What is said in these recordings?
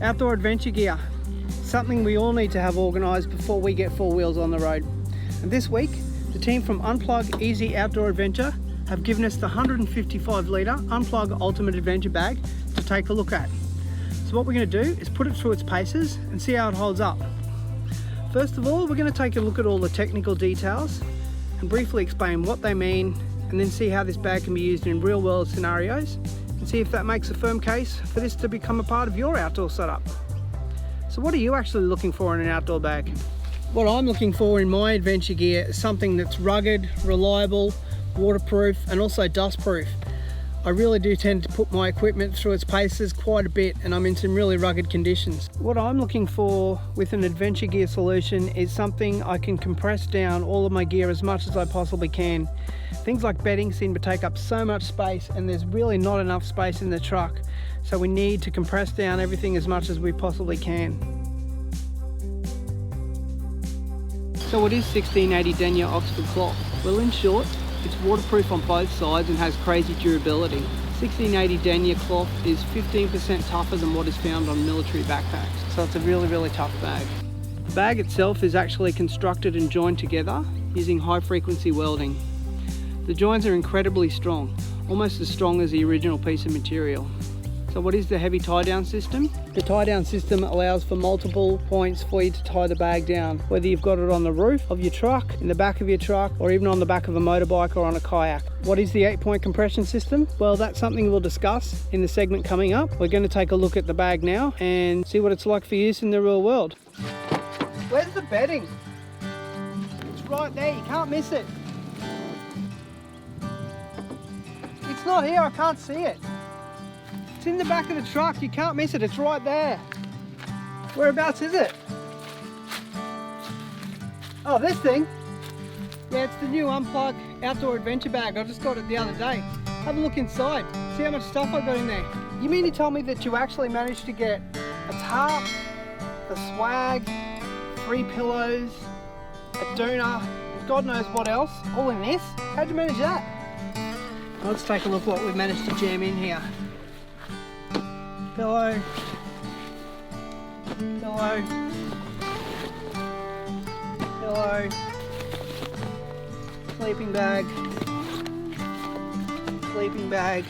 Outdoor adventure gear, something we all need to have organised before we get four wheels on the road. And this week, the team from Unplug Easy Outdoor Adventure have given us the 155 litre Unplug Ultimate Adventure Bag to take a look at. So what we're going to do is put it through its paces and see how it holds up. First of all, we're going to take a look at all the technical details and briefly explain what they mean, and then see how this bag can be used in real world scenarios and see if that makes a firm case for this to become a part of your outdoor setup. So what are you actually looking for in an outdoor bag? What I'm looking for in my adventure gear is something that's rugged, reliable, waterproof and also dustproof. I really do tend to put my equipment through its paces quite a bit, and I'm in some really rugged conditions. What I'm looking for with an adventure gear solution is something I can compress down all of my gear as much as I possibly can. Things like bedding seem to take up so much space, and there's really not enough space in the truck, so we need to compress down everything as much as we possibly can. So what is 1680 denier Oxford cloth? Well, in short, it's waterproof on both sides and has crazy durability. 1680 denier cloth is 15% tougher than what is found on military backpacks, so it's a really tough bag. The bag itself is actually constructed and joined together using high frequency welding. The joints are incredibly strong, almost as strong as the original piece of material. So what is the heavy tie down system? The tie down system allows for multiple points for you to tie the bag down, whether you've got it on the roof of your truck, in the back of your truck, or even on the back of a motorbike or on a kayak. What is the 8-point compression system? Well, that's something we'll discuss in the segment coming up. We're going to take a look at the bag now and see what it's like for use in the real world. Where's the bedding? It's right there, you can't miss it. It's not here, I can't see it. It's in the back of the truck, you can't miss it, it's right there. Whereabouts is it? Oh, this thing? Yeah, it's the new Unplug Outdoor Adventure Bag. I just got it the other day. Have a look inside, see how much stuff I got in there. You mean to tell me that you actually managed to get a tarp, the swag, 3 pillows, a doona, God knows what else, all in this? How'd you manage that? Let's take a look what we've managed to jam in here. Pillow, pillow, pillow, sleeping bag, sleeping bag,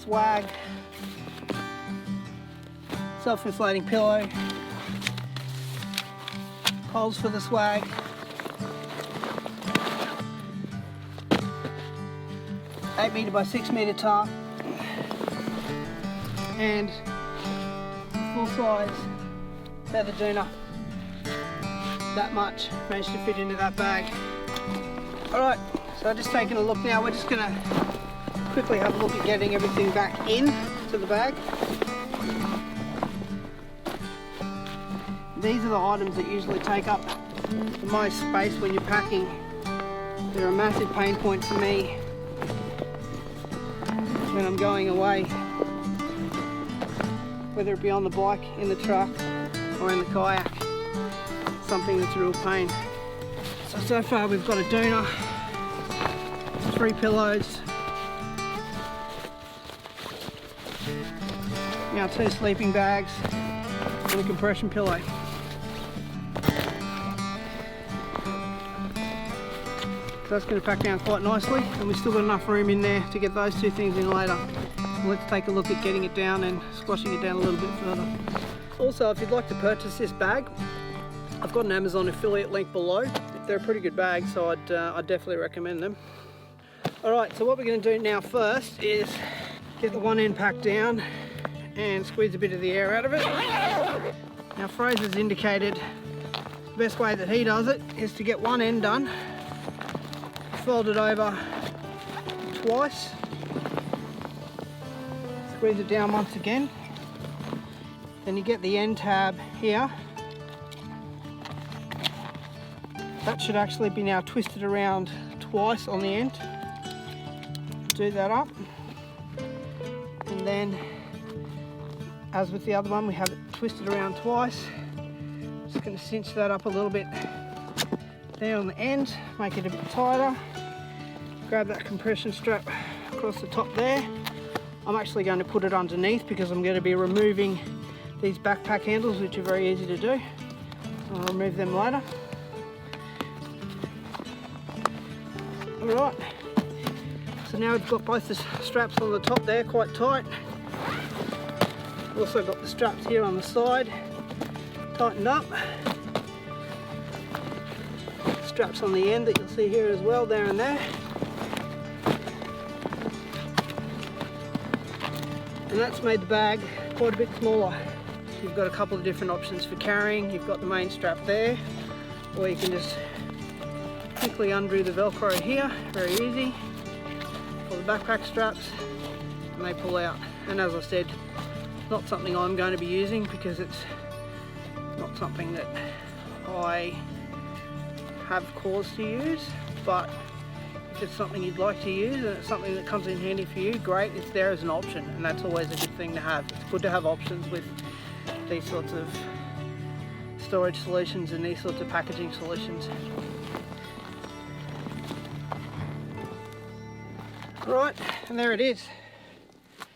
swag, self-inflating pillow, poles for the swag, 8 metre by 6 metre tarp, and full size feather doona. That much managed to fit into that bag. Alright, so just taking a look now, we're just going to quickly have a look at getting everything back in to the bag. These are the items that usually take up the most space when you're packing. They're a massive pain point for me when I'm going away, whether it be on the bike, in the truck or in the kayak. Something that's a real pain. So far we've got a doona, 3 pillows, now 2 sleeping bags and a compression pillow. So that's going to pack down quite nicely, and we've still got enough room in there to get those 2 things in later. Let's take a look at getting it down and squashing it down a little bit further. Also, if you'd like to purchase this bag, I've got an Amazon affiliate link below. They're a pretty good bag, so I'd definitely recommend them. Alright, so what we're going to do now first is get the one end packed down and squeeze a bit of the air out of it. Now Fraser's indicated the best way that he does it is to get one end done, fold it over twice, squeeze it down once again, then you get the end tab here. That should actually be now twisted around twice on the end. Do that up, and then as with the other one, we have it twisted around twice. Just going to cinch that up a little bit there on the end, make it a bit tighter. Grab that compression strap across the top there, I'm actually going to put it underneath because I'm going to be removing these backpack handles, which are very easy to do. I'll remove them later. Alright, so now we've got both the straps on the top there quite tight. Also got the straps here on the side tightened up. Straps on the end that you'll see here as well, there and there. And that's made the bag quite a bit smaller. You've got a couple of different options for carrying. You've got the main strap there, or you can just quickly undo the Velcro here, very easy, for the backpack straps, and they pull out. And as I said, not something I'm going to be using because it's not something that I have cause to use, but if it's something you'd like to use and it's something that comes in handy for you, great, it's there as an option, and that's always a good thing to have. It's good to have options with these sorts of storage solutions and these sorts of packaging solutions. Right, and there it is,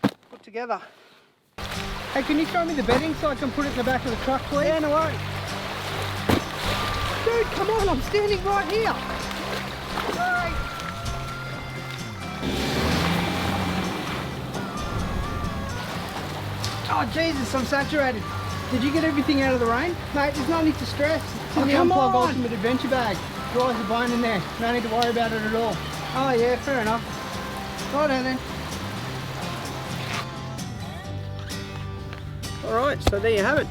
put together. Hey, can you show me the bedding so I can put it in the back of the truck, please? Yeah, no worries. Dude, come on, I'm standing right here. Alright. Oh Jesus, I'm saturated. Did you get everything out of the rain? Mate, there's no need to stress. It's in the Unplug Ultimate Adventure Bag. Dries the bone in there. No need to worry about it at all. Oh yeah, fair enough. Righto then. Alright, so there you have it.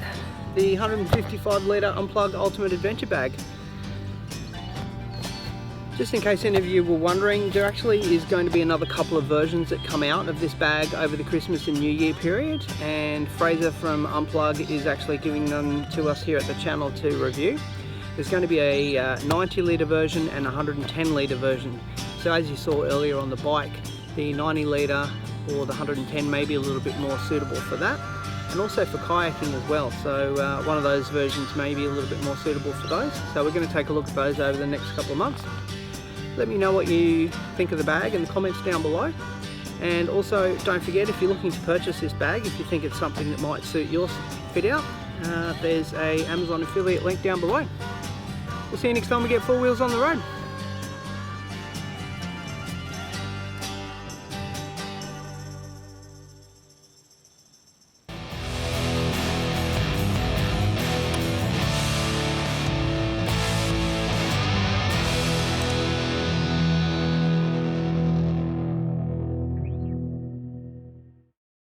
The 155 litre Unplug Ultimate Adventure Bag. Just in case any of you were wondering, there actually is going to be another couple of versions that come out of this bag over the Christmas and New Year period, and Fraser from Unplug is actually giving them to us here at the channel to review. There's going to be a 90 litre version and a 110 litre version. So as you saw earlier on the bike, the 90 litre or the 110 may be a little bit more suitable for that, and also for kayaking as well. So one of those versions may be a little bit more suitable for those. So we're going to take a look at those over the next couple of months. Let me know what you think of the bag in the comments down below. And also don't forget, if you're looking to purchase this bag, if you think it's something that might suit your fit out, there's a Amazon affiliate link down below. We'll see you next time we get 4 wheels on the road.